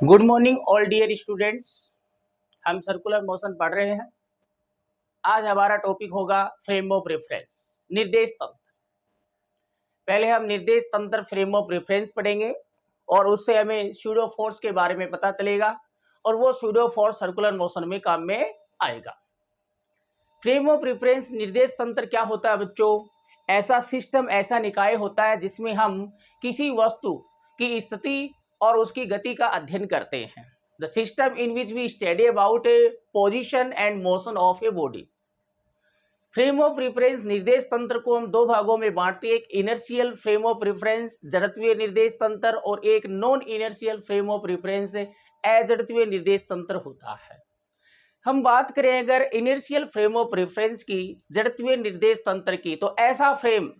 Good morning all dear students. हम circular motion पढ़ रहे हैं। आज हमारा टॉपिक होगा फ्रेम ऑफ रेफरेंस, निर्देश तंत्र। पहले हम निर्देश तंत्र फ्रेम ऑफ रेफरेंस पढ़ेंगे और उससे हमें स्यूडो फोर्स के बारे में पता चलेगा और वो स्यूडो फोर्स सर्कुलर मोशन में काम में आएगा। फ्रेम ऑफ रेफरेंस निर्देश तंत्र क्या होता है बच्चों? ऐसा सिस्टम, ऐसा निकाय होता है जिसमें हम किसी वस्तु की स्थिति और उसकी गति का अध्ययन करते हैं। The system in which we study about a position and motion of a body. Frame of reference निर्देश तंत्र को हम दो भागों में बांटते हैं, एक इनर्शियल फ्रेम ऑफ रेफरेंस जड़त्वीय निर्देश तंत्र और एक non inertial frame of reference अजड़त्वीय निर्देश तंत्र होता है। हम बात करें अगर इनर्शियल फ्रेम ऑफ रेफरेंस की, जड़त्वीय निर्देश तंत्र की, तो ऐसा फ्रेम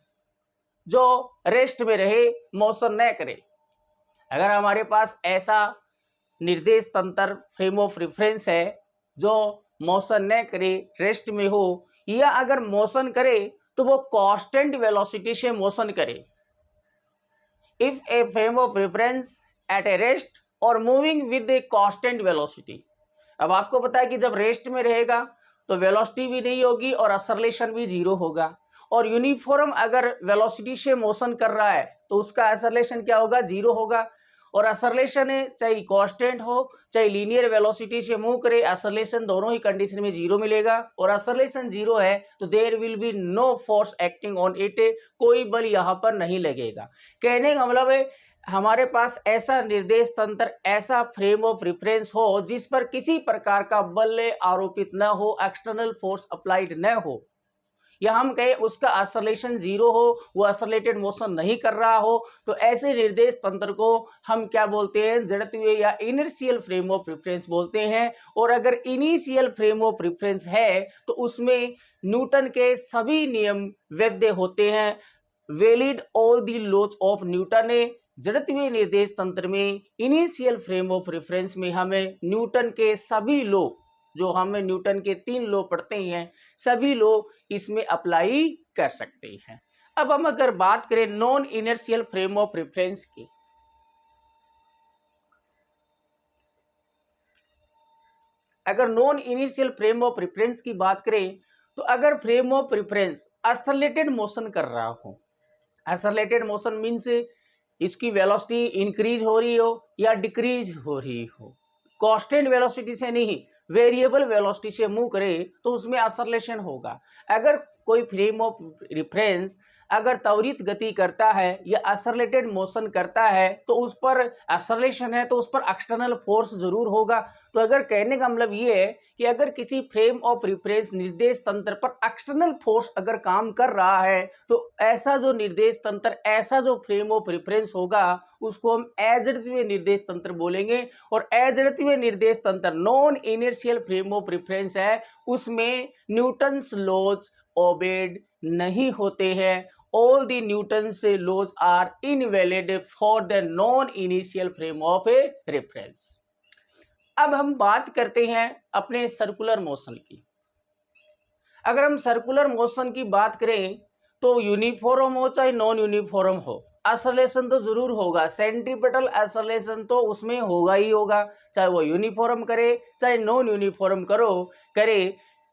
जो रेस्ट में रहे, मोशन न करे। अगर हमारे पास ऐसा निर्देश तंत्र फ्रेम ऑफ रेफरेंस है जो मोशन न करे, रेस्ट में हो, या अगर मोशन करे तो वो कांस्टेंट वेलोसिटी से मोशन करे। If a frame of reference at a rest और moving with a constant velocity. अब आपको पता है कि जब रेस्ट में रहेगा तो वेलोसिटी भी नहीं होगी और एक्सेलरेशन भी जीरो होगा, और यूनिफॉर्म अगर वेलोसिटी से मोशन कर रहा है तो उसका एक्सेलरेशन क्या होगा? जीरो होगा। और एक्सेलरेशन चाहे कांस्टेंट हो चाहे लीनियर वेलोसिटी से मूव करे, एक्सेलरेशन दोनों ही कंडीशन में जीरो मिलेगा। और एक्सेलरेशन जीरो है तो there will be no force acting on it, कोई बल यहाँ पर नहीं लगेगा। कहने का मतलब है हमारे पास ऐसा निर्देश तंत्र, ऐसा फ्रेम ऑफ रेफरेंस हो जिस पर किसी प्रकार का बल आरोपित न हो, एक्सटर्नल फोर्स अप्लाइड न हो, या हम कहें उसका एक्सेलरेशन जीरो हो, वो एक्सेलरेटेड मोशन नहीं कर रहा हो, तो ऐसे निर्देश तंत्र को हम क्या बोलते हैं? जड़त्वीय या इनर्शियल फ्रेम ऑफ रेफरेंस बोलते हैं। और अगर इनिशियल फ्रेम ऑफ रेफरेंस है तो उसमें न्यूटन के सभी नियम वैध होते हैं, valid all the laws of Newton. जड़त्वीय निर्देश तंत्र में इनिशियल फ्रेम ऑफ रेफरेंस में हमें न्यूटन के सभी लॉ, जो हमें न्यूटन के 3 लॉ पढ़ते हैं, सभी लॉ इसमें अप्लाई कर सकते हैं। अब हम अगर बात करें non inertial frame of reference की, अगर non initial frame of reference की बात करें तो अगर frame of reference accelerated motion कर रहा हो, एक्सेलरेटेड मोशन मीन्स इसकी वेलोसिटी इंक्रीज हो रही हो या डिक्रीज हो रही हो, कांस्टेंट वेलोसिटी से नहीं, वेरिएबल वेलोसिटी से मूव करे तो उसमें एक्सेलरेशन होगा। अगर कोई फ्रेम ऑफ रेफरेंस अगर त्वरित गति करता है या एक्सेलरेटेड मोशन करता है तो उस पर एक्सेलरेशन है तो उस पर एक्सटर्नल फोर्स जरूर होगा। तो अगर कहने का मतलब ये है कि अगर किसी फ्रेम ऑफ रेफरेंस निर्देश तंत्र पर एक्सटर्नल फोर्स अगर काम कर रहा है तो ऐसा जो निर्देश तंत्र, ऐसा जो फ्रेम ऑफ रेफरेंस होगा उसको हम अजड़त्वीय निर्देश तंत्र बोलेंगे। और अजड़त्वीय निर्देश तंत्र non inertial frame of reference है, उसमें न्यूटन्स लॉज ओबेड नहीं होते हैं। All the Newton's laws are invalid for the non-initial frame of a reference. अब हम बात करते हैं अपने सर्कुलर मोशन की। अगर हम सर्कुलर मोशन की बात करें तो यूनिफॉर्म हो चाहे नॉन यूनिफॉर्म हो, एक्सेलरेशन तो जरूर होगा, सेंट्रीपिटल एक्सेलरेशन तो उसमें होगा ही होगा, चाहे वो यूनिफॉर्म करे चाहे नॉन यूनिफॉर्म करे,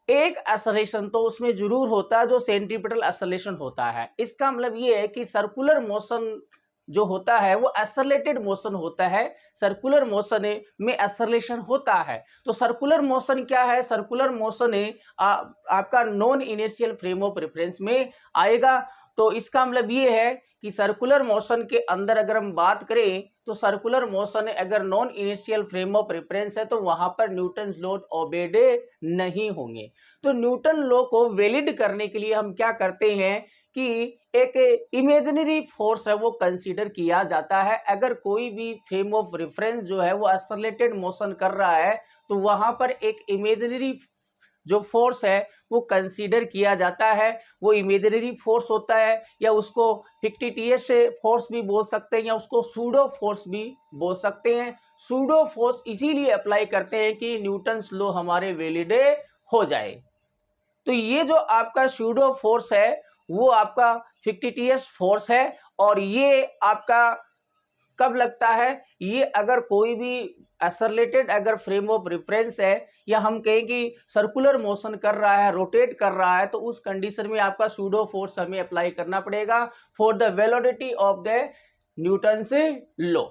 एक एक्सेलरेशन तो उसमें जरूर होता है जो सेंट्रीपिटल एक्सेलरेशन होता है। इसका मतलब ये है कि सर्कुलर मोशन जो होता है वो एक्सेलरेटेड मोशन होता है, सर्कुलर मोशन में एक्सेलरेशन होता है। तो सर्कुलर मोशन क्या है? सर्कुलर मोशन आपका non initial frame of reference में आएगा। तो इसका मतलब ये है कि सर्कुलर मोशन के अंदर अगर हम बात करें तो सर्कुलर मोशन अगर non initial frame of reference है तो वहां पर न्यूटन लॉ ओबेड नहीं होंगे। तो न्यूटन लॉ को वैलिड करने के लिए हम क्या करते हैं कि एक इमेजिनरी फोर्स है वो कंसीडर किया जाता है। अगर कोई भी फ्रेम ऑफ रेफरेंस जो है वो एक्सेलरेटेड मोशन कर रहा है तो वहां पर एक इमेजिनरी जो फोर्स है वो कंसीडर किया जाता है। वो इमेजिनरी फोर्स होता है या उसको फिक्टिटियस फोर्स भी बोल सकते हैं या उसको सूडो फोर्स भी बोल सकते हैं। सूडो फोर्स इसीलिए अप्लाई करते हैं कि न्यूटन्स लॉ हमारे वैलिड हो जाए। तो ये जो आपका सूडो फोर्स है वो आपका फिक्टिटियस फोर्स है और ये आपका कब लगता है? ये अगर कोई भी एक्सेलरेटेड अगर फ्रेम ऑफ रेफरेंस है, या हम कहें कि सर्कुलर मोशन कर रहा है, रोटेट कर रहा है, तो उस कंडीशन में आपका सूडो फोर्स हमें अप्लाई करना पड़ेगा for the velocity of the Newton's law.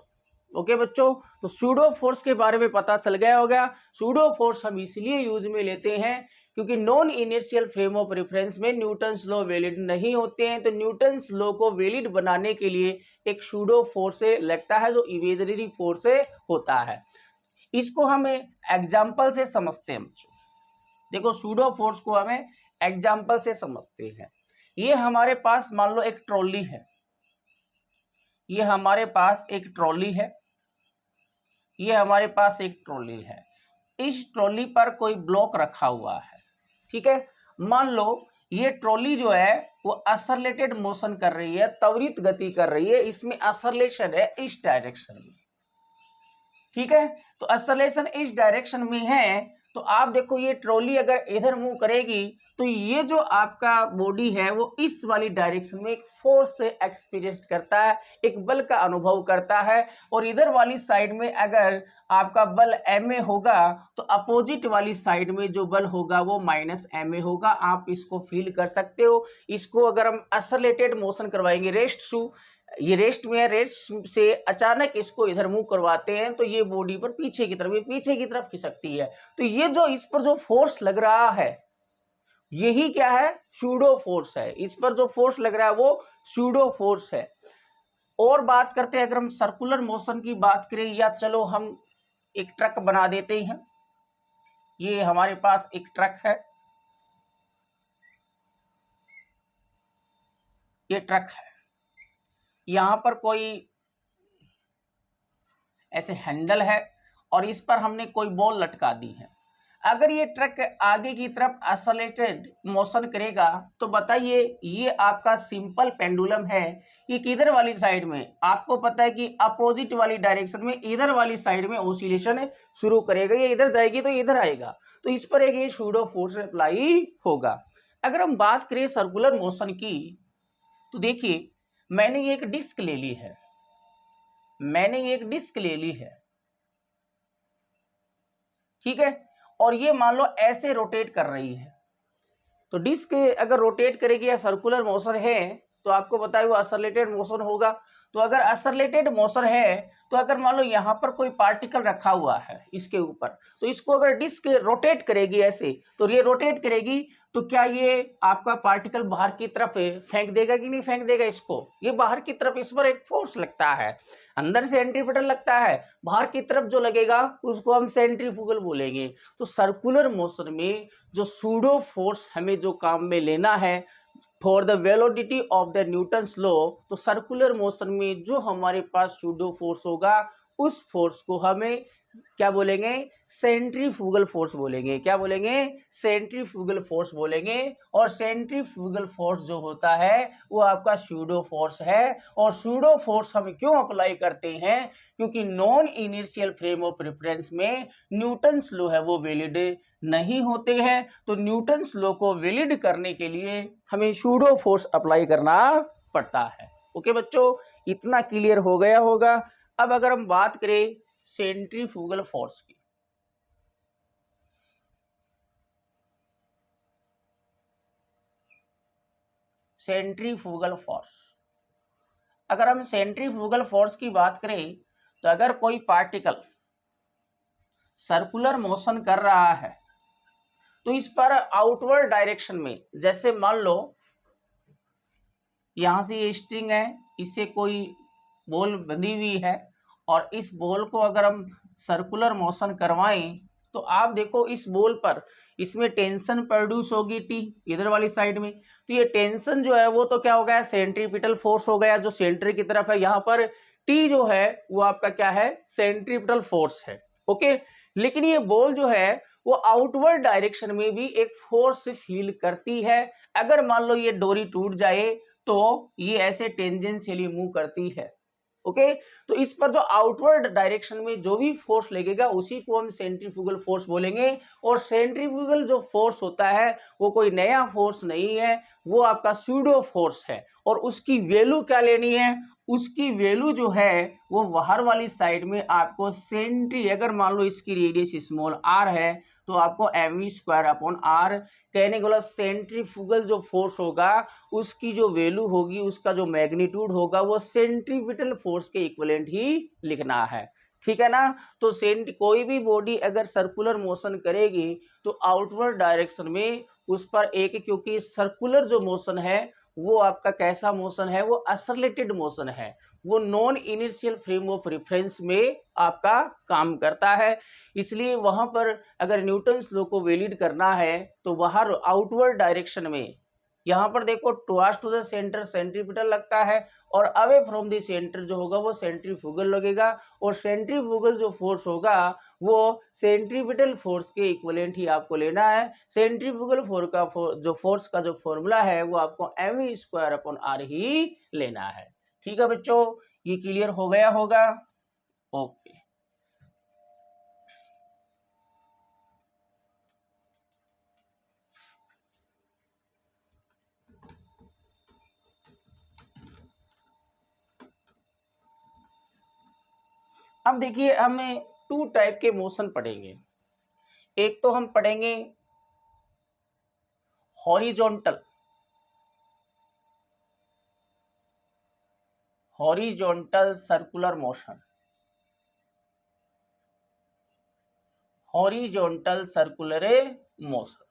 Okay बच्चों, तो सूडो फोर्स के बारे में पता चल गया होगा। सूडो फोर्स हम इसलिए यूज में लेते हैं क्योंकि non inertial frame of reference में न्यूटन्स लॉ वैलिड नहीं होते हैं, तो न्यूटन्स लॉ को वैलिड बनाने के लिए एक सूडो फोर्स लगता है जो इमेजिनरी फोर्स होता है। इसको हमें एग्जाम्पल से समझते हैं बच्चों। देखो सूडो फोर्स को हमें एग्जाम्पल से समझते हैं। ये हमारे पास मान लो एक ट्रॉली है, ये हमारे पास एक ट्रॉली है, ये हमारे पास एक ट्रॉली है। इस ट्रॉली पर कोई ब्लॉक रखा हुआ है, ठीक है। मान लो ये ट्रॉली जो है वो एक्सेलरेटेड मोशन कर रही है, त्वरित गति कर रही है, इसमें एक्सेलरेशन है इस डायरेक्शन में, ठीक है। तो एक्सेलरेशन इस डायरेक्शन में है, तो आप देखो ये ट्रॉली अगर इधर मूव करेगी तो ये जो आपका बॉडी है वो इस वाली डायरेक्शन में एक फोर्स से एक्सपीरियंस करता है, एक बल का अनुभव करता है। और इधर वाली साइड में अगर आपका बल ma होगा तो अपोजिट वाली साइड में जो बल होगा वो -ma होगा। आप इसको फील कर सकते हो। इसको अगर हम एक्सेलरेटेड मोशन करवाएंगे, ये रेस्ट में है, रेस्ट से अचानक इसको इधर मूव करवाते हैं तो ये बॉडी पर पीछे की तरफ खिसकती है। तो ये जो इस पर जो फोर्स लग रहा है यही क्या है? सूडो फोर्स है। इस पर जो फोर्स लग रहा है वो सूडो फोर्स है। और बात करते हैं, अगर हम सर्कुलर मोशन की बात करें, या चलो हम एक ट्रक बना देते हैं। ये हमारे पास एक ट्रक है, ये ट्रक है, यहां पर कोई ऐसे हैंडल है और इस पर हमने कोई बॉल लटका दी है। अगर ये ट्रक आगे की तरफ एक्सेलरेटेड मोशन करेगा तो बताइए ये आपका सिंपल पेंडुलम है, ये किधर वाली साइड में? आपको पता है कि अपोजिट वाली डायरेक्शन में इधर वाली साइड में ऑसिलेशन शुरू करेगा, ये इधर जाएगी तो इधर आएगा, तो इस पर एक ये सूडो फोर्स अप्लाई होगा। अगर हम बात करें सर्कुलर मोशन की तो देखिए मैंने ये एक डिस्क ले ली है, ठीक है, और ये मान लो ऐसे रोटेट कर रही है। तो डिस्क अगर रोटेट करेगी या सर्कुलर मोशन है तो आपको पता है वो एक्सेलरेटेड मोशन होगा। तो अगर एक्सेलरेटेड मोशन है तो अगर मान लो यहाँ पर कोई पार्टिकल रखा हुआ है इसके ऊपर, तो इसको अगर डिस्क रोटेट करेगी ऐसे, तो ये रोटेट करेगी तो क्या ये आपका पार्टिकल बाहर की तरफ फेंक देगा कि नहीं फेंक देगा? इसको ये बाहर की तरफ, इस पर एक फोर्स लगता है, अंदर से सेंट्रीपिटल लगता है, बाहर की तरफ जो लगेगा उसको हम सेंट्रीफ्यूगल बोलेंगे। तो सर्कुलर मोशन में जो सूडो फोर्स हमें जो काम में लेना है for the velocity of the Newton's law, तो सर्कुलर मोशन में जो हमारे पास सूडो फोर्स होगा उस फोर्स को हमें क्या बोलेंगे? सेंट्रीफ्यूगल फोर्स बोलेंगे। क्या बोलेंगे? सेंट्रीफ्यूगल फोर्स बोलेंगे। और सेंट्रीफ्यूगल फोर्स जो होता है वो आपका सूडो फोर्स है। और सूडो फोर्स हम क्यों अप्लाई करते हैं? क्योंकि non inertial frame of reference में न्यूटन्स लॉ है वो वैलिड नहीं होते हैं। तो न्यूटन्स लॉ को वैलिड करने के लिए हमें सूडो फोर्स अप्लाई करना पड़ता है। ओके बच्चों, इतना क्लियर हो गया होगा। अब अगर हम बात करें सेंट्रीफ्यूगल फोर्स की, सेंट्रीफ्यूगल फोर्स, अगर हम सेंट्रीफ्यूगल फोर्स की बात करें तो अगर कोई पार्टिकल सर्कुलर मोशन कर रहा है तो इस पर आउटवर्ड डायरेक्शन में, जैसे मान लो यहां से ये स्ट्रिंग है, इससे कोई बॉल बंधी हुई है और इस बॉल को अगर हम सर्कुलर मोशन करवाएं तो आप देखो इस बॉल पर इसमें टेंशन प्रोड्यूस होगी टी इधर वाली साइड में। तो ये टेंशन जो है वो तो क्या हो गया? सेंट्रीपिटल फोर्स हो गया जो सेंटर की तरफ है। यहाँ पर टी जो है वो आपका क्या है? सेंट्रीपिटल फोर्स है। ओके, लेकिन ये बॉल जो है वो आउटवर्ड डायरेक्शन में भी एक फोर्स फील करती है। अगर मान लो ये डोरी टूट जाए तो ये ऐसे टेंजेंशियली मूव करती है। ओके। तो इस पर जो आउटवर्ड डायरेक्शन में जो भी फोर्स लगेगा उसी को हम सेंट्रीफ्यूगल फोर्स बोलेंगे। और सेंट्रीफ्यूगल जो फोर्स होता है वो कोई नया फोर्स नहीं है, वो आपका सूडो फोर्स है। और उसकी वैल्यू क्या लेनी है, उसकी वैल्यू जो है वो बाहर वाली साइड में आपको अगर मान लो इसकी रेडियस स्मॉल आर है तो आपको mv²/r, कहने के बाद सेंट्रीफ्यूगल जो फोर्स होगा उसकी जो वैल्यू होगी, उसका जो मैग्नीट्यूड होगा वो सेंट्रीपिटल फोर्स के इक्विवेलेंट ही लिखना है, ठीक है ना। तो कोई भी बॉडी अगर सर्कुलर मोशन करेगी तो आउटवर्ड डायरेक्शन में उस पर एक, क्योंकि सर्कुलर जो मोशन है वो आपका कैसा मोशन है, वो एक्सेलरेटेड मोशन है, वो non initial frame of reference में आपका काम करता है। इसलिए वहां पर अगर न्यूटन्स लॉ को वैलिड करना है तो बाहर आउटवर्ड डायरेक्शन में, यहाँ पर देखो towards to the centre centripetal लगता है और अवे फ्रॉम द सेंटर जो होगा वो सेंट्रीफ्यूगल लगेगा। और सेंट्रीफ्यूगल जो फोर्स होगा वो सेंट्रीपिटल फोर्स के इक्विवेलेंट ही आपको लेना है। सेंट्रीफ्यूगल फोर्स का जो फॉर्मूला है वो आपको mv²/r ही लेना है। ठीक है बच्चों, ये क्लियर हो गया होगा। ओके, अब देखिए हमें टू टाइप के मोशन पढ़ेंगे। एक तो हम पढ़ेंगे horizontal circular motion, horizontal circular motion.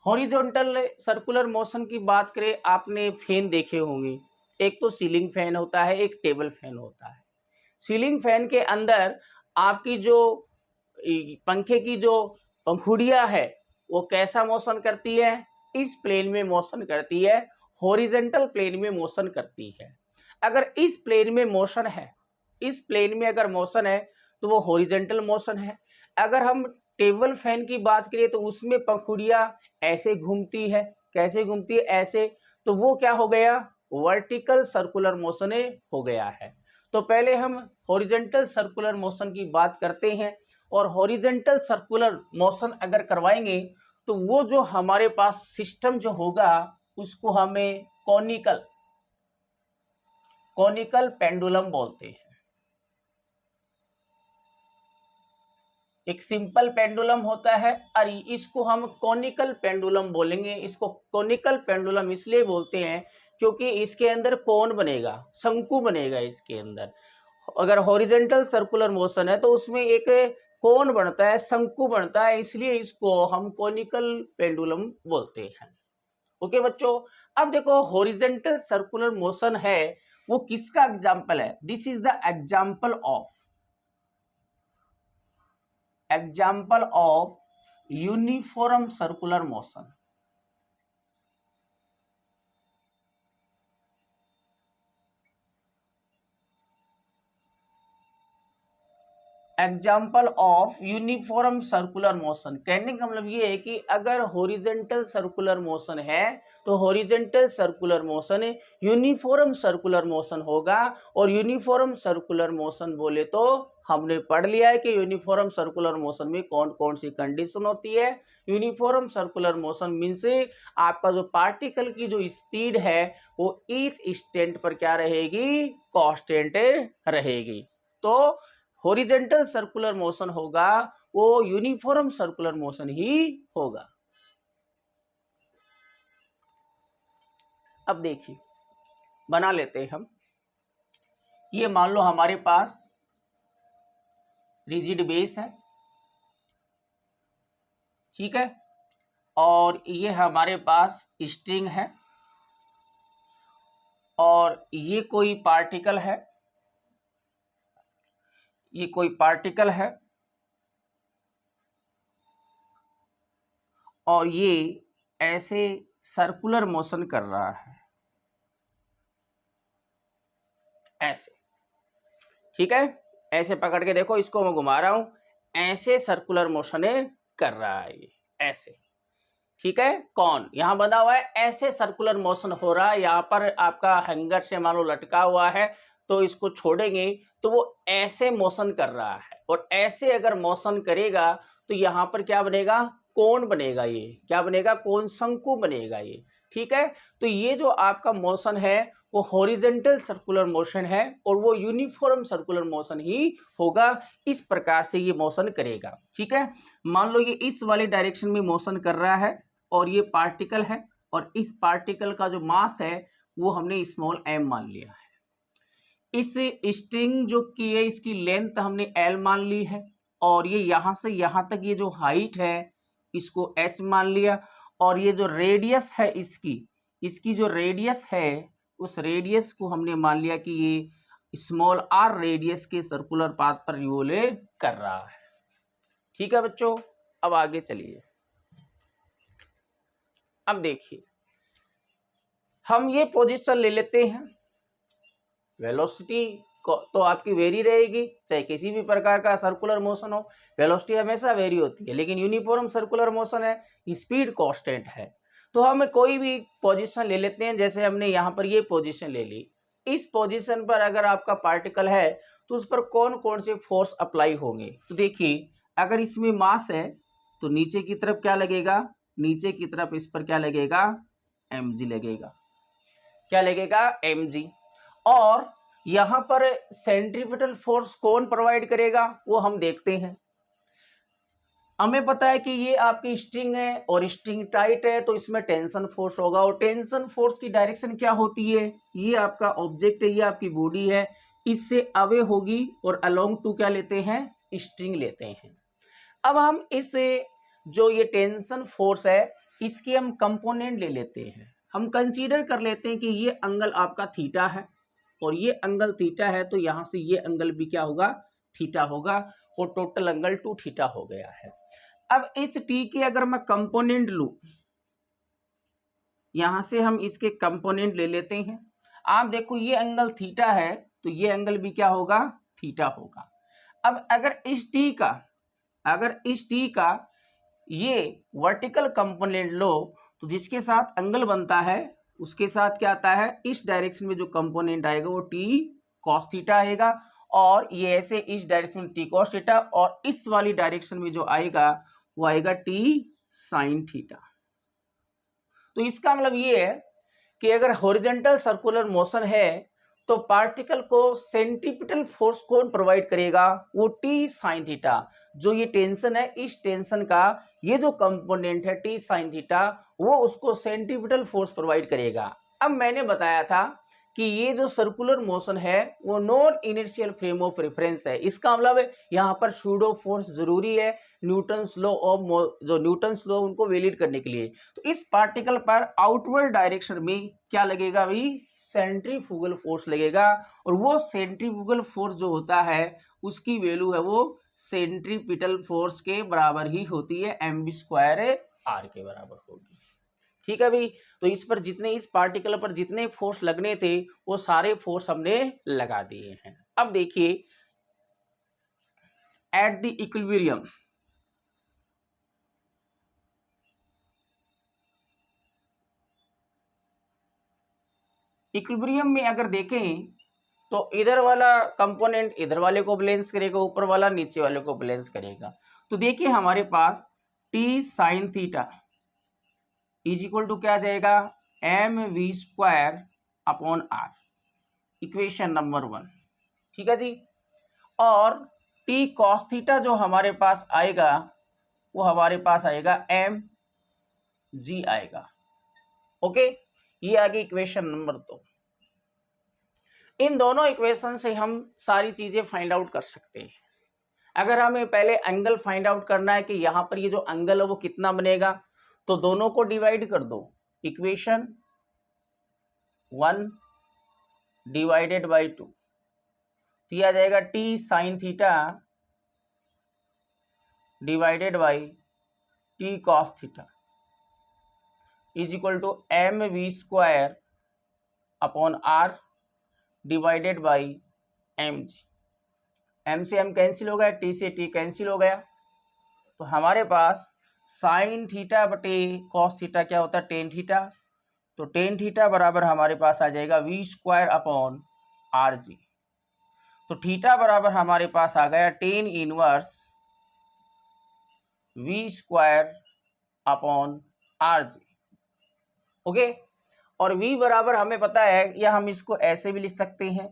Horizontal circular motion की बात करें, आपने फैन देखे होंगे, एक तो सीलिंग फैन होता है, एक टेबल फैन होता है। सीलिंग फैन के अंदर आपकी जो पंखे की जो पंखुड़ियां है वो कैसा मोशन करती है, इस प्लेन में मोशन करती है, हॉरिजॉन्टल प्लेन में मोशन करती है। अगर इस प्लेन में मोशन है, इस प्लेन में अगर मोशन है तो वो हॉरिजॉन्टल मोशन है। अगर हम टेबल फैन की बात करें तो उसमें पंखुड़ियां ऐसे घूमती है, कैसे घूमती है, ऐसे, तो वो क्या हो गया, वर्टिकल सर्कुलर मोशन हो गया है। तो पहले हम हॉरिजॉन्टल सर्कुलर मोशन की बात करते हैं। और हॉरिजॉन्टल सर्कुलर मोशन अगर करवाएंगे तो वो जो हमारे पास सिस्टम जो होगा उसको हमें कॉनिकल पेंडुलम बोलते हैं। एक सिंपल पेंडुलम होता है और इसको हम कॉनिकल पेंडुलम बोलेंगे। इसको कॉनिकल पेंडुलम इसलिए बोलते हैं क्योंकि इसके अंदर कोन बनेगा, शंकु बनेगा इसके अंदर। अगर हॉरिजॉन्टल सर्कुलर मोशन है तो उसमें एक कोन बनता है, शंकु बनता है, इसलिए इसको हम कॉनिकल पेंडुलम बोलते हैं। ओके बच्चों, अब देखो हॉरिजॉन्टल सर्कुलर मोशन है वो किसका एग्जाम्पल है, this is the example of uniform circular motion. Example of uniform circular motion, कहने का मतलब ये है कि अगर हॉरिजॉन्टल सर्कुलर मोशन है तो horizontal circular motion uniform circular motion होगा। और यूनिफॉर्म सर्कुलर मोशन बोले तो हमने पढ़ लिया है कि यूनिफॉर्म सर्कुलर मोशन में कौन कौन सी कंडीशन होती है। यूनिफॉर्म सर्कुलर मोशन मीन्स आपका जो पार्टिकल की जो स्पीड है वो ईच इंस्टेंट पर क्या रहेगी, कांस्टेंट रहेगी। तो हॉरिजॉन्टल सर्कुलर मोशन होगा वो यूनिफॉर्म सर्कुलर मोशन ही होगा। अब देखिए बना लेते हैं हम, ये मान लो हमारे पास रिजिड बेस है, ठीक है, और ये हमारे पास स्ट्रिंग है और ये कोई पार्टिकल है, ये कोई पार्टिकल है और ये ऐसे सर्कुलर मोशन कर रहा है, ऐसे, ठीक है, ऐसे पकड़ के देखो, इसको मैं घुमा रहा हूं, ऐसे सर्कुलर मोशन कर रहा है ये, ऐसे, ठीक है। कौन यहाँ बना हुआ है, ऐसे सर्कुलर मोशन हो रहा है, यहाँ पर आपका हैंगर से मान लो लटका हुआ है, तो इसको छोड़ेंगे तो वो ऐसे मोशन कर रहा है, और ऐसे अगर मोशन करेगा तो यहाँ पर क्या बनेगा, कोण बनेगा। ये क्या बनेगा, कोण शंकु बनेगा ये। ठीक है, तो ये जो आपका मोशन है वो हॉरिजेंटल सर्कुलर मोशन है, और वो यूनिफॉर्म सर्कुलर मोशन ही होगा। इस प्रकार से ये मोशन करेगा। ठीक है, मान लो ये इस वाले डायरेक्शन में मोशन कर रहा है, और ये पार्टिकल है, और इस पार्टिकल का जो मास है वो हमने स्मॉल m मान लिया है। इस स्ट्रिंग जो की है इसकी लेंथ हमने l मान ली है, और ये यहां से यहां तक ये जो हाइट है इसको h मान लिया, और ये जो रेडियस है इसकी जो रेडियस है उस रेडियस को हमने मान लिया कि ये स्मॉल r रेडियस के सर्कुलर पाथ पर रिवोल्व कर रहा है। ठीक है बच्चों, अब आगे चलिए। अब देखिए हम ये पोजीशन ले लेते हैं, वेलोसिटी तो आपकी वेरी रहेगी, चाहे किसी भी प्रकार का सर्कुलर मोशन हो, वेलोसिटी हमेशा वेरी होती है, लेकिन यूनिफॉर्म सर्कुलर मोशन है, स्पीड कांस्टेंट है। तो हम कोई भी पोजीशन ले लेते हैं, जैसे हमने यहाँ पर ये पोजीशन ले ली। इस पोजीशन पर अगर आपका पार्टिकल है तो उस पर कौन कौन से फोर्स अप्लाई होंगे, तो देखिए अगर इसमें मास है तो नीचे की तरफ क्या लगेगा, नीचे की तरफ इस पर क्या लगेगा, mg लगेगा। क्या लगेगा, mg। और यहां पर सेंट्रीपिटल फोर्स कौन प्रोवाइड करेगा वो हम देखते हैं। हमें पता है कि ये आपकी स्ट्रिंग है और स्ट्रिंग टाइट है, तो इसमें टेंशन फोर्स होगा, और टेंशन फोर्स की डायरेक्शन क्या होती है, ये आपका ऑब्जेक्ट है, ये आपकी बॉडी है, इससे अवे होगी, और अलोंग टू क्या लेते हैं, स्ट्रिंग लेते हैं। अब हम इस जो ये टेंशन फोर्स है इसके हम कंपोनेंट ले लेते हैं। हम कंसीडर कर लेते हैं कि ये एंगल आपका थीटा है, और ये एंगल थीटा है, तो यहां से ये एंगल भी क्या होगा, थीटा होगा, और टोटल एंगल 2 थीटा हो गया है। अब इस टी के अगर मैं कंपोनेंट लूं, यहां से हम इसके कंपोनेंट ले लेते हैं। आप देखो ये एंगल थीटा है, तो ये एंगल भी क्या होगा, थीटा होगा। अब अगर इस टी का ये वर्टिकल कंपोनेंट लो, तो जिसके साथ एंगल बनता है उसके साथ क्या आता है, इस डायरेक्शन में जो कंपोनेंट आएगा वो टी कॉस थीटा आएगा, और ये ऐसे इस डायरेक्शन में टी कॉस थीटा, और इस वाली डायरेक्शन में जो आएगा वो आएगा टी साइन थीटा। तो इसका मतलब ये है कि अगर हॉरिजॉन्टल सर्कुलर मोशन है तो पार्टिकल को सेंट्रीपिटल फोर्स कौन प्रोवाइड करेगा, वो टी साइन थीटा। जो ये टेंशन है, इस टेंशन का ये जो कंपोनेंट है टी साइन थीटा, वो उसको सेंट्रीपिटल फोर्स प्रोवाइड करेगा। अब मैंने बताया था कि ये जो सर्कुलर मोशन है वो non inertial frame of reference है। इसका मतलब यहाँ पर सूडो फोर्स जरूरी है, न्यूटन्स लॉ ऑफ जो न्यूटन्स लॉ उनको वैलिड करने के लिए। तो इस पार्टिकल पर आउटवर्ड डायरेक्शन में क्या लगेगा भाई, सेंट्रीफ्यूगल फोर्स लगेगा, और वो सेंट्रीफ्यूगल फोर्स जो होता है उसकी वैल्यू है वो सेंट्रीपिटल फोर्स के बराबर ही होती है, mv² r के बराबर होगी। ठीक है भाई, तो इस पर जितने इस पार्टिकल पर जितने फोर्स लगने थे वो सारे फोर्स हमने लगा दिए हैं। अब देखिए एट द इक्विलिब्रियम, इक्विलिब्रियम में अगर देखें तो इधर वाला कंपोनेंट इधर वाले को बैलेंस करेगा, ऊपर वाला नीचे वाले को बैलेंस करेगा। तो देखिए हमारे पास T sine theta is equal to क्या आ जाएगा, mv² upon r, equation number 1। ठीक है जी, और टी कॉस थीटा जो हमारे पास आएगा वो हमारे पास आएगा mg आएगा। ओके, ये आ गई इक्वेशन नंबर 2। इन दोनों इक्वेशन से हम सारी चीजें फाइंड आउट कर सकते हैं। अगर हमें पहले एंगल फाइंड आउट करना है कि यहाँ पर ये जो एंगल है वो कितना बनेगा, तो दोनों को डिवाइड कर दो, इक्वेशन 1 डिवाइडेड बाई 2, दिया जाएगा T sine theta divided by T cos theta is equal to mv² upon r divided by mg। m से m कैंसिल हो गया, t से t कैंसिल हो गया, तो हमारे पास साइन थीटा बटे कॉस थीटा क्या होता है, टेन थीटा। तो टेन थीटा बराबर हमारे पास आ जाएगा V square upon R G. तो थीटा बराबर हमारे पास आ गया tan inverse V square upon R G. Okay, और v बराबर हमें पता है, या हम इसको ऐसे भी लिख सकते हैं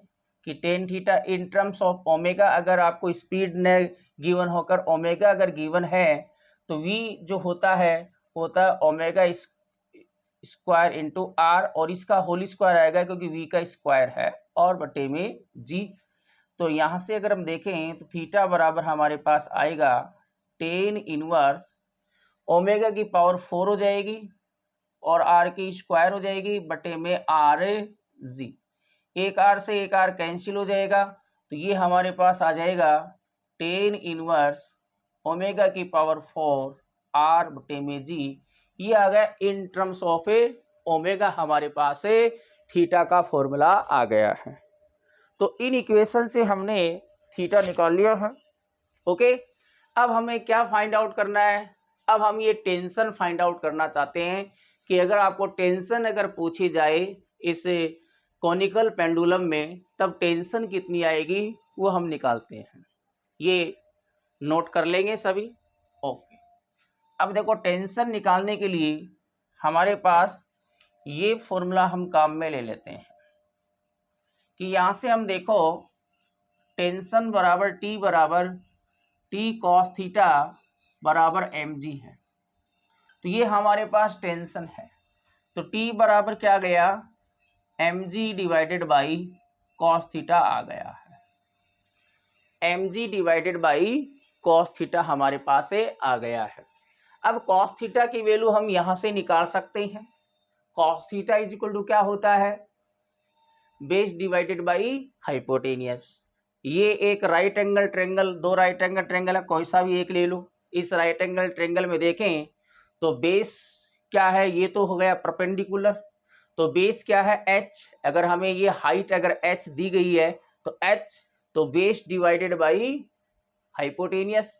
कि tan theta in terms of omega, अगर आपको स्पीड न गिवन होकर ओमेगा अगर गिवन है तो v जो होता है ओमेगा स्क्वायर इंटू आर, और इसका होल स्क्वायर आएगा क्योंकि v का स्क्वायर है, और बटे में g। तो यहाँ से अगर हम देखें तो थीटा बराबर हमारे पास आएगा टेन इनवर्स ओमेगा की पावर 4 हो जाएगी और आर की स्क्वायर हो जाएगी बटे में आर जी। एक आर से एक आर कैंसिल हो जाएगा, तो ये हमारे पास आ जाएगा टेन इनवर्स ओमेगा की पावर 4 आर बटे में जी। ये आ गया इन टर्म्स ऑफ ओमेगा, हमारे पास थीटा का फॉर्मूला आ गया है। तो इन इक्वेशन से हमने थीटा निकाल लिया है। ओके, अब हमें क्या फाइंड आउट करना है, अब हम ये टेंशन फाइंड आउट करना चाहते हैं कि अगर आपको टेंशन अगर पूछी जाए इस कॉनिकल पेंडुलम में, तब टेंशन कितनी आएगी वो हम निकालते हैं। ये नोट कर लेंगे सभी। ओके, अब देखो टेंशन निकालने के लिए हमारे पास ये फॉर्मूला हम काम में ले लेते हैं कि यहाँ से हम देखो टेंशन बराबर टी कॉस थीटा बराबर एम जी है। तो ये हमारे पास टेंशन है, तो टी बराबर क्या गया, M G divided by cos theta आ गया है। M G divided by cos theta हमारे पास से आ गया है। अब कॉस थीटा की वैल्यू हम यहाँ से निकाल सकते हैं। Cos theta is equal to क्या होता है, बेस डिवाइडेड बाई हाइपोटेनियस। ये एक राइट एंगल ट्रेंगल, दो राइट एंगल ट्रेंगल है, कोई सा भी एक ले लो। इस राइट एंगल ट्रेंगल में देखें तो बेस क्या है, ये तो हो गया परपेंडिकुलर, तो बेस क्या है h। अगर हमें ये हाइट अगर h दी गई है तो h, तो बेस डिवाइडेड बाई हाइपोटेनियस।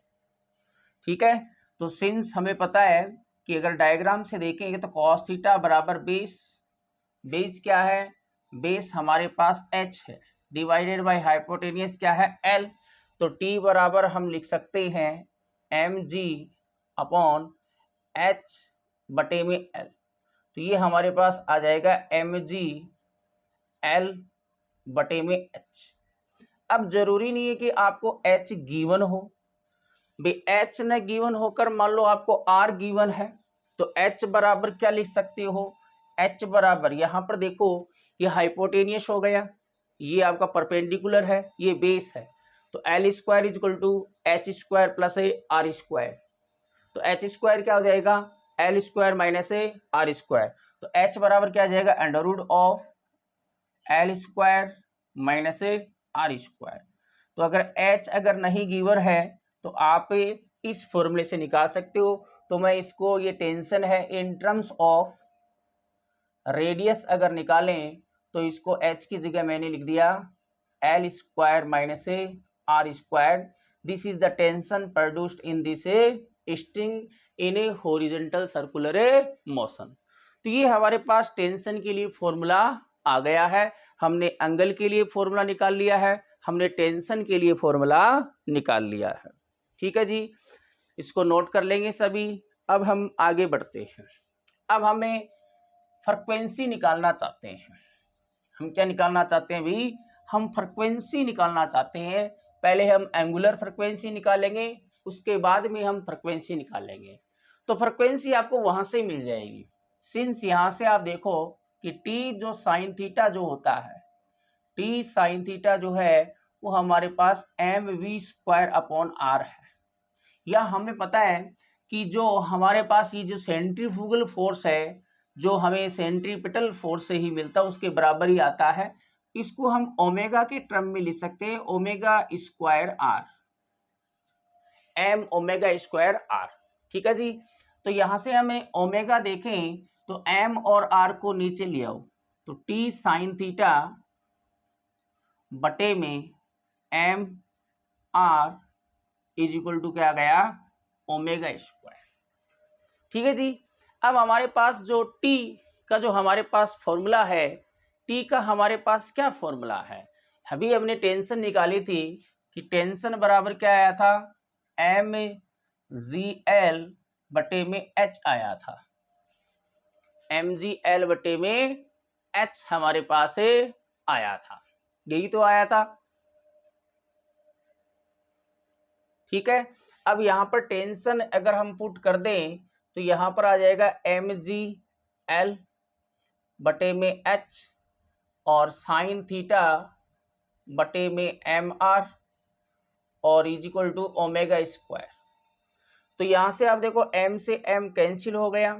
ठीक है, तो सिंस हमें पता है कि अगर डायग्राम से देखेंगे तो cos थीटा बराबर बेस क्या है, बेस हमारे पास h है डिवाइडेड बाय हाइपोटेनियस क्या है l। तो t बराबर हम लिख सकते हैं mg अपॉन h बटे में l। तो ये हमारे पास आ जाएगा mg l बटे में h। अब जरूरी नहीं है कि आपको h गिवन हो, एच न गिवन होकर मान लो आपको आर गिवन है, तो एच बराबर क्या लिख सकते हो, एच बराबर यहाँ पर देखो ये हाइपोटेनियस हो गया, ये आपका परपेंडिकुलर है, ये बेस है, तो L square is equal to H square plus R square. तो एच स्क्वायर क्या हो जाएगा, L square minus R square. तो एच बराबर क्या आ जाएगा, under root of L square minus R square. तो अगर एच अगर नहीं गिवन है तो आप इस फॉर्मूले से निकाल सकते हो। तो मैं इसको, ये टेंशन है इन टर्म्स ऑफ रेडियस अगर निकालें तो इसको h की जगह मैंने लिख दिया L square minus R square. This is the tension produced in this string in a horizontal circular motion. तो ये हमारे पास टेंशन के लिए फॉर्मूला आ गया है। हमने एंगल के लिए फॉर्मूला निकाल लिया है, हमने टेंशन के लिए फॉर्मूला निकाल लिया है। ठीक है जी, इसको नोट कर लेंगे सभी। अब हम आगे बढ़ते हैं। अब हमें फ्रीक्वेंसी निकालना चाहते हैं। हम क्या निकालना चाहते हैं भाई, हम फ्रीक्वेंसी निकालना चाहते हैं। पहले हम एंगुलर फ्रीक्वेंसी निकालेंगे, उसके बाद में हम फ्रीक्वेंसी निकालेंगे। तो फ्रीक्वेंसी आपको वहां से मिल जाएगी, सिंस यहाँ से आप देखो कि टी जो साइन थीटा जो होता है, टी साइन थीटा जो है वो हमारे पास M V square upon R है। या हमें पता है कि जो हमारे पास ये जो सेंट्रीफ्यूगल फोर्स है, जो हमें सेंट्रीपिटल फोर्स से ही मिलता है, उसके बराबर ही आता है। इसको हम ओमेगा के टर्म में लिख सकते हैं, omega square R, M omega square R. ठीक है जी, तो यहां से हमें ओमेगा देखें तो एम और आर को नीचे ले आओ, तो टी साइन थीटा बटे में M R is equal to क्या गया, ओमेगा स्क्वायर। ठीक है जी। अब हमारे पास जो टी का जो हमारे पास फॉर्मूला है, टी का हमारे पास क्या फॉर्मूला है, अभी हमने टेंशन निकाली थी कि टेंशन बराबर क्या आया था, एम जी एल बटे में एच आया था, एम जी एल बटे में एच हमारे पास आया था, यही तो आया था। ठीक है, अब यहाँ पर टेंशन अगर हम पुट कर दें तो यहाँ पर आ जाएगा एम जी एल बटे में एच और साइन थीटा बटे में एम आर और is equal to omega square. तो यहाँ से आप देखो m से m कैंसिल हो गया,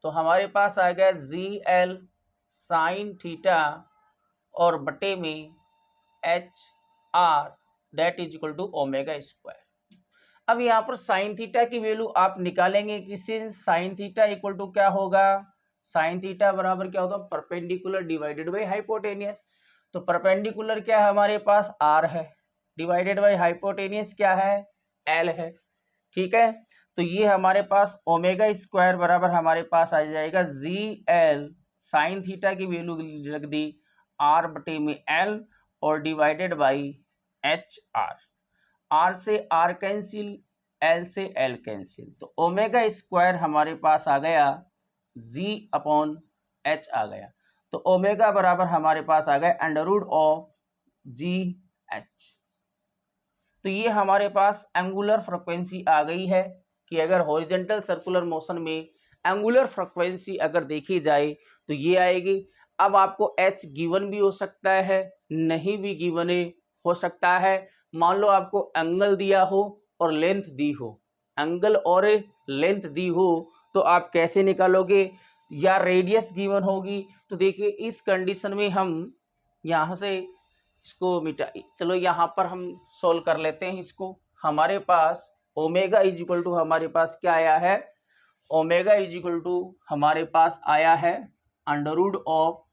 तो हमारे पास आ गया जी एल साइन थीटा और बटे में H R that is equal to omega square. अब यहाँ पर साइन थीटा की वैल्यू आप निकालेंगे कि since sine theta equal to क्या होगा, साइन थीटा बराबर क्या होता है, परपेंडिकुलर डिवाइडेड बाई हाइपोटेनियस। तो परपेंडिकुलर क्या है हमारे पास r है, डिवाइडेड बाई हाइपोटेनियस क्या है, l है। ठीक है, तो ये हमारे पास ओमेगा स्क्वायर बराबर हमारे पास आ जाएगा जी एल साइन थीटा की वैल्यू रख दी r बटे में l और divided by H R, r से r कैंसिल, l से l कैंसिल, तो ओमेगा स्क्वायर हमारे पास आ गया g अपॉन h आ गया। तो ओमेगा बराबर हमारे पास आ गया under root of G H. तो ये हमारे पास एंगुलर फ्रीक्वेंसी आ गई है कि अगर हॉरिजॉन्टल सर्कुलर मोशन में एंगुलर फ्रीक्वेंसी अगर देखी जाए तो ये आएगी। अब आपको h गिवन भी हो सकता है, नहीं भी गिवन हो सकता है। मान लो आपको एंगल दिया हो और लेंथ दी हो, एंगल और लेंथ दी हो तो आप कैसे निकालोगे, या रेडियस गिवन होगी। तो देखिए इस कंडीशन में हम यहाँ से इसको मिटा, चलो यहाँ पर हम सोल्व कर लेते हैं इसको। हमारे पास ओमेगा इज इक्वल टू हमारे पास क्या आया है, ओमेगा इज इक्वल टू हमारे पास आया है under root of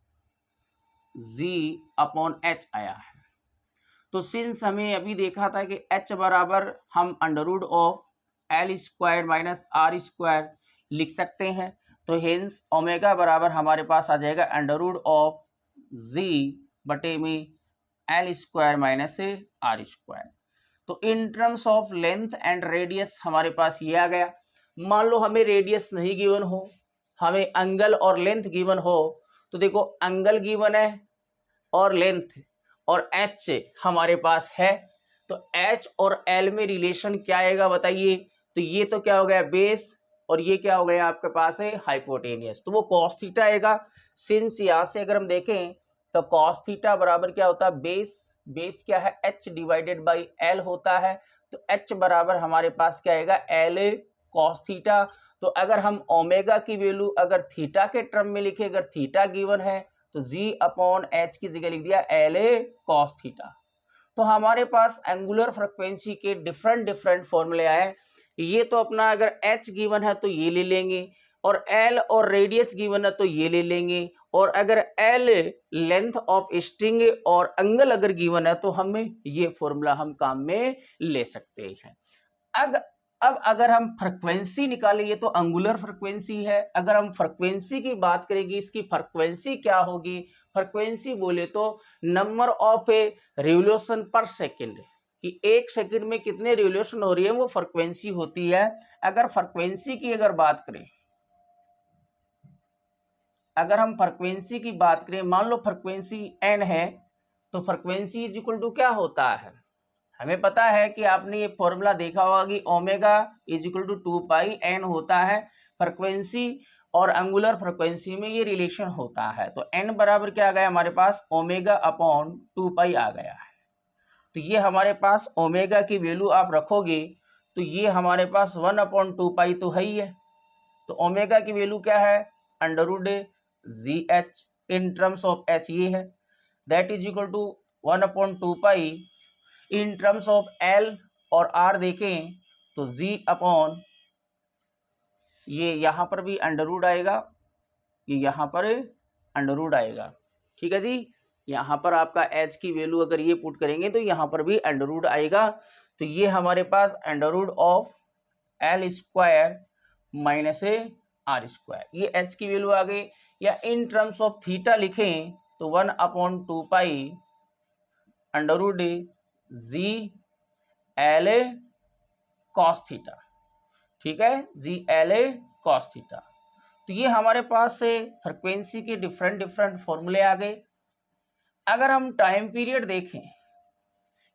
G upon H आया है। तो सिंस हमें अभी देखा था कि h बराबर हम under root of L square minus R square लिख सकते हैं, तो हेंस ओमेगा बराबर हमारे पास आ जाएगा अंडर रूट ऑफ जी बटे में L square minus R square. तो in terms of length and radius हमारे पास ये आ गया। मान लो हमें रेडियस नहीं गिवन हो, हमें एंगल और लेंथ गिवन हो, तो देखो एंगल गिवन है और लेंथ और h हमारे पास है, तो h और l में रिलेशन क्या आएगा बताइए। तो ये तो क्या हो गया बेस और ये क्या हो गया आपके पास है हाइपोटेनियस, तो वो cos थीटा आएगा। सिंस यहाँ से अगर हम देखें तो cos थीटा बराबर क्या होता है बेस, बेस क्या है h डिवाइडेड बाई l होता है, तो h बराबर हमारे पास क्या आएगा l cos थीटा। तो अगर हम ओमेगा की वैल्यू अगर थीटा के टर्म में लिखे, अगर थीटा गिवन है तो g अपॉन h की जगह लिख दिया LA cos थीटा। तो हमारे पास एंगुलर फ्रीक्वेंसी के डिफरेंट फॉर्मूले आए। ये तो अपना अगर h गिवन है तो ये ले लेंगे, और l और रेडियस गिवन है तो ये ले लेंगे, और अगर l लेंथ ऑफ स्ट्रिंग और एंगल अगर गिवन है तो हमें ये फॉर्मूला हम काम में ले सकते हैं। अब अगर हम फ्रीक्वेंसी निकालें, ये तो एंगुलर फ्रीक्वेंसी है, अगर हम फ्रीक्वेंसी की बात करेंगे इसकी फ्रीक्वेंसी क्या होगी, फ्रीक्वेंसी बोले तो number of a revolution per second, कि एक सेकंड में कितने रिवोल्यूशन हो रही है वो फ्रीक्वेंसी होती है। अगर फ्रीक्वेंसी की अगर बात करें, अगर हम फ्रीक्वेंसी की बात करें, मान लो फ्रीक्वेंसी n है, तो फ्रीक्वेंसी इज इक्वल टू क्या होता है, हमें पता है कि आपने ये फॉर्मूला देखा होगा कि omega is equal to 2 pi N होता है। फ्रीक्वेंसी और एंगुलर फ्रीक्वेंसी में ये रिलेशन होता है, तो एन बराबर क्या आ गया हमारे पास ओमेगा अपॉन 2 पाई आ गया है। तो ये हमारे पास ओमेगा की वैल्यू आप रखोगे तो ये हमारे पास 1 अपॉन 2 पाई तो है ही है। तो ओमेगा की वैल्यू क्या है under root G H, in terms of H ये है, that is equal to 1 upon 2 pi in terms of L और R देखें तो G अपॉन ये यहाँ पर भी अंडर रूट आएगा, ये यहाँ पर अंडर रूट आएगा। ठीक है जी, यहाँ पर आपका H की वैल्यू अगर ये पुट करेंगे तो यहाँ पर भी अंडर रूट आएगा। तो ये हमारे पास under root of L square minus R square, ये एच की वैल्यू आ गई। या इन टर्म्स ऑफ थीटा लिखें तो 1/2 pi under root G L A cos theta, ठीक है, G L A cos theta. तो ये हमारे पास से फ्रिक्वेंसी के डिफरेंट फॉर्मूले आ गए। अगर हम टाइम पीरियड देखें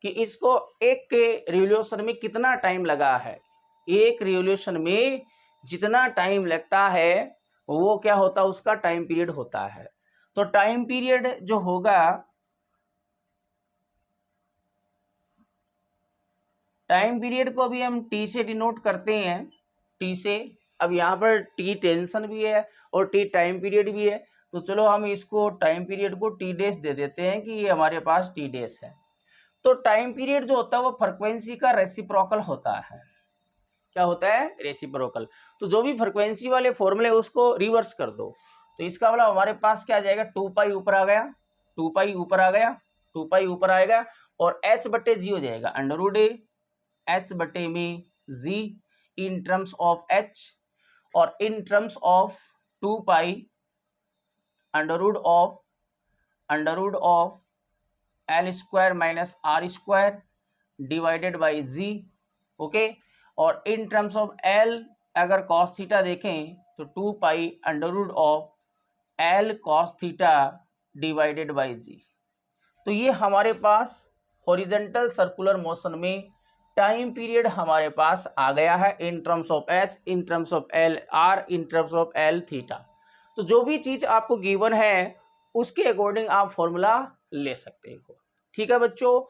कि इसको एक के रिवोल्यूशन में कितना टाइम लगा है, एक रिवोल्यूशन में जितना टाइम लगता है वो क्या होता है, उसका टाइम पीरियड होता है। तो टाइम पीरियड जो होगा, टाइम पीरियड को अभी हम टी से डिनोट करते हैं, टी से। अब यहाँ पर टी टेंशन भी है और टी टाइम पीरियड भी है, तो चलो हम इसको टाइम पीरियड को टी डेज दे देते हैं कि ये हमारे पास टी डेज है। तो टाइम पीरियड जो होता है वो फ्रीक्वेंसी का रेसिप्रोकल होता है। क्या होता है? रेसिप्रोकल। तो जो भी फ्रीक्वेंसी वाले फॉर्मूले उसको रिवर्स कर दो, तो इसका मतलब हमारे पास क्या आ जाएगा, 2 पाई ऊपर आ गया, 2 पाई ऊपर आ गया, 2 पाई ऊपर आएगा और h बटे जी हो जाएगा अंडर रूट h बटे में G in terms of h और in terms of 2 pi under root of L square minus R square divided by G. Okay, और इन टर्म्स ऑफ एल अगर कॉस थीटा देखें तो 2 pi under root of L cos theta divided by G. तो ये हमारे पास horizontal circular motion में time period हमारे पास आ गया है in terms of H, in terms of L R, in terms of L theta. तो जो भी चीज आपको गिवन है उसके अकॉर्डिंग आप फॉर्मूला ले सकते हो। ठीक है बच्चों,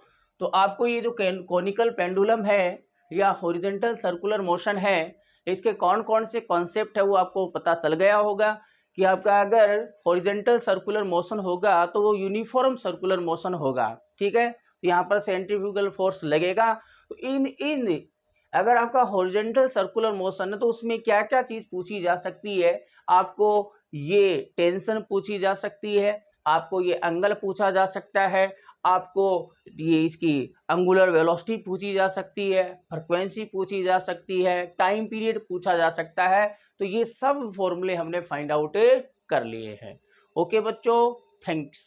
तो आपको ये जो कोनिकल पेंडुलम है या हॉरिजॉन्टल सर्कुलर मोशन है, इसके कौन कौन से कॉन्सेप्ट है वो आपको पता चल गया होगा कि आपका अगर हॉरिजॉन्टल सर्कुलर मोशन होगा तो वो यूनिफॉर्म सर्कुलर मोशन होगा। ठीक है, यहाँ पर सेंट्रीफ्यूगल फोर्स लगेगा। तो इन अगर आपका हॉरिजॉन्टल सर्कुलर मोशन है तो उसमें क्या क्या चीज पूछी जा सकती है, आपको ये टेंशन पूछी जा सकती है, आपको ये एंगल पूछा जा सकता है, आपको ये इसकी एंगुलर वेलोसिटी पूछी जा सकती है, फ्रीक्वेंसी पूछी जा सकती है, टाइम पीरियड पूछा जा सकता है। तो ये सब फॉर्मूले हमने फाइंड आउट कर लिए हैं। ओके बच्चों, थैंक्स।